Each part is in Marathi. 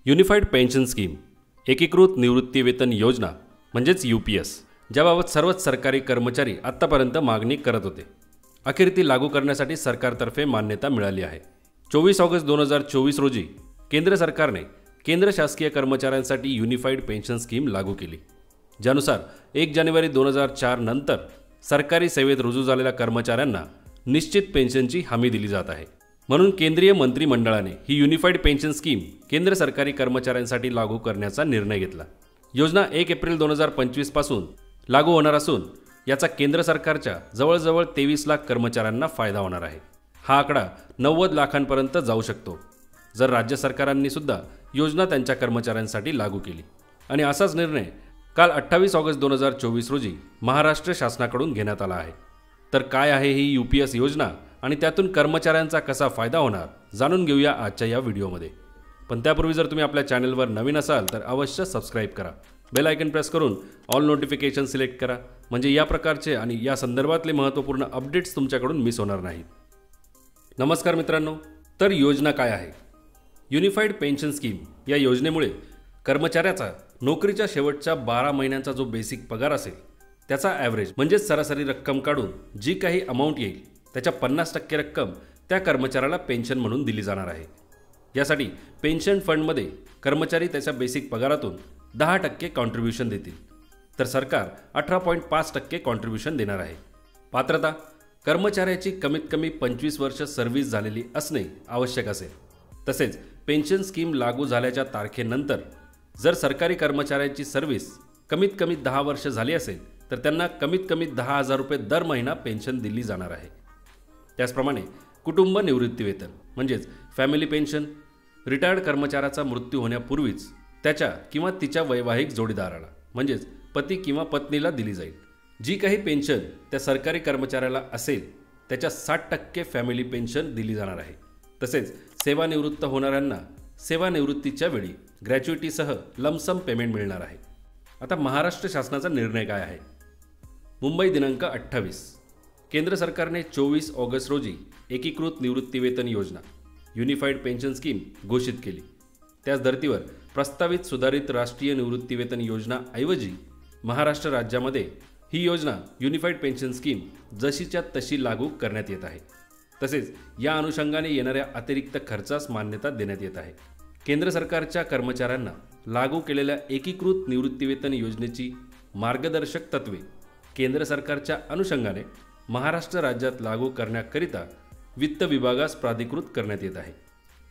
युनिफाईड पेन्शन स्कीम एकीकृत निवृत्ती वेतन योजना म्हणजेच UPS ज्याबाबत सर्वच सरकारी कर्मचारी आत्तापर्यंत मागणी करत होते. अखेर ती लागू करण्यासाठी सरकारतर्फे मान्यता मिळाली आहे. 24 ऑगस्ट 2024 रोजी केंद्र सरकारने केंद्र शासकीय कर्मचाऱ्यांसाठी युनिफाईड पेन्शन स्कीम लागू केली, ज्यानुसार 1 जानेवारी 2004 नंतर सरकारी सेवेत रुजू झालेल्या कर्मचाऱ्यांना निश्चित पेन्शनची हमी दिली जात आहे. म्हणून केंद्रीय मंत्रिमंडळाने ही युनिफाईड पेन्शन स्कीम केंद्र सरकारी कर्मचाऱ्यांसाठी लागू करण्याचा निर्णय घेतला. योजना 1 एप्रिल 2025 पासून लागू होणार असून याचा केंद्र सरकारच्या जवळजवळ 23 लाख कर्मचाऱ्यांना फायदा होणार आहे. हा आकडा 90 लाखांपर्यंत जाऊ शकतो जर राज्य सरकारांनी सुद्धा योजना त्यांच्या कर्मचाऱ्यांसाठी लागू केली. आणि असाच निर्णय काल 28 ऑगस्ट 2024 रोजी महाराष्ट्र शासनाकडून घेण्यात आला आहे. तर काय आहे ही UPS योजना आणि त्यातून कर्मचाऱ्यांचा कसा फायदा होणार जाणून घेऊया आजच्या या व्हिडिओमध्ये. पण त्यापूर्वी जर तुम्ही आपल्या चॅनलवर नवीन असाल तर अवश्य सबस्क्राईब करा, बेल आयकन प्रेस करून ऑल नोटिफिकेशन सिलेक्ट करा, म्हणजे या प्रकारचे आणि या संदर्भातले महत्त्वपूर्ण अपडेट्स तुमच्याकडून मिस होणार नाहीत. नमस्कार मित्रांनो, तर योजना काय आहे? युनिफाईड पेन्शन स्कीम या योजनेमुळे कर्मचाऱ्याचा नोकरीच्या शेवटच्या 12 महिन्यांचा जो बेसिक पगार असेल त्याचा ॲव्हरेज म्हणजेच सरासरी रक्कम काढून जी काही अमाऊंट येईल त्याच्या 50% रक्कम त्या कर्मचाऱ्याला पेन्शन म्हणून दिली जाणार आहे. यासाठी पेन्शन फंडमध्ये कर्मचारी त्याच्या बेसिक पगारातून 10% कॉन्ट्रीब्युशन देतील, तर सरकार 18.5% कॉन्ट्रीब्युशन देणार आहे. पात्रता: कर्मचाऱ्याची कमीत कमी 25 वर्ष सर्व्हिस झालेली असणे आवश्यक असेल. तसेच पेन्शन स्कीम लागू झाल्याच्या तारखेनंतर जर सरकारी कर्मचाऱ्याची सर्व्हिस कमीत कमी 10 वर्ष झाली असेल तर त्यांना कमीत कमी 10,000 रुपये दर महिना पेन्शन दिली जाणार आहे. त्याचप्रमाणे कुटुंब निवृत्ती वेतन म्हणजेच फॅमिली पेन्शन रिटायर्ड कर्मचाऱ्याचा मृत्यू होण्यापूर्वीच त्याच्या किंवा तिच्या वैवाहिक जोडीदाराला म्हणजेच पती किंवा पत्नीला दिली जाईल. जी काही पेन्शन त्या सरकारी कर्मचाऱ्याला असेल त्याच्या 60% फॅमिली पेन्शन दिली जाणार आहे. तसेच सेवानिवृत्त होणाऱ्यांना सेवानिवृत्तीच्या वेळी ग्रॅच्युइटीसह लमसम पेमेंट मिळणार आहे. आता महाराष्ट्र शासनाचा निर्णय काय आहे? मुंबई दिनांक 28 केंद्र सरकारने 24 ऑगस्ट रोजी एकीकृत निवृत्ती वेतन योजना युनिफाईड पेन्शन स्कीम घोषित केली. त्याच धर्तीवर प्रस्तावित सुधारित राष्ट्रीय निवृत्ती वेतन योजना ऐवजी महाराष्ट्र राज्यामध्ये ही योजना युनिफाईड पेन्शन स्कीम जशीच्या तशी लागू करण्यात येत आहे. तसेच या अनुषंगाने येणाऱ्या अतिरिक्त खर्चास मान्यता देण्यात येत आहे. केंद्र सरकारच्या कर्मचाऱ्यांना लागू केलेल्या एकीकृत निवृत्ती वेतन योजनेची मार्गदर्शक तत्त्वे केंद्र सरकारच्या अनुषंगाने महाराष्ट्र राज्यात लागू करण्याकरिता वित्त विभागास प्राधिकृत करण्यात येत आहे.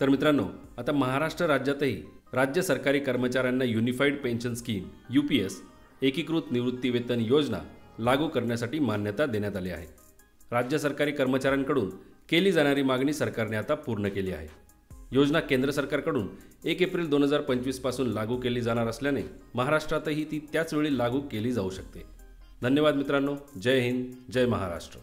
तर मित्रांनो, आता महाराष्ट्र राज्यातही राज्य सरकारी कर्मचाऱ्यांना युनिफाईड पेन्शन स्कीम UPS एकीकृत निवृत्ती वेतन योजना लागू करण्यासाठी मान्यता देण्यात आली आहे. राज्य सरकारी कर्मचाऱ्यांकडून केली जाणारी मागणी सरकारने आता पूर्ण केली आहे. योजना केंद्र सरकारकडून 1 एप्रिल 2025 पासून लागू केली जाणार असल्याने महाराष्ट्रातही ती त्याच वेळी लागू केली जाऊ शकते. धन्यवाद मित्रांनो. जय हिंद, जय महाराष्ट्र.